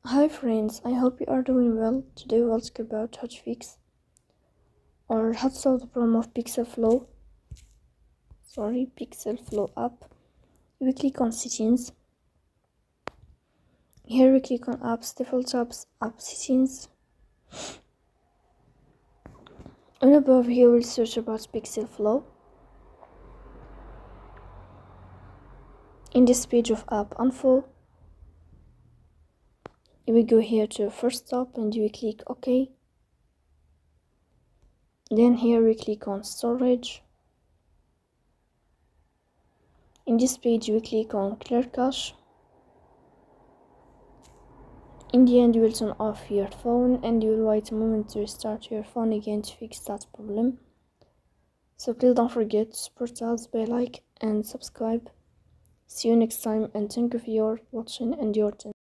Hi friends, I hope you are doing well. Today we'll talk about how to fix or how to solve the problem of PixelFlow app. We click on settings. Here we click on apps, default apps, app settings. And above here we'll search about PixelFlow. In this page of app info, we go here to Forcestop and we click OK. Then here we click on storage. In this page we click on clear cache. In the end you will turn off your phone and you will wait a moment to restart your phone again to fix that problem. So please don't forget to support us by like and subscribe. See you next time and thank you for your watching and your attention.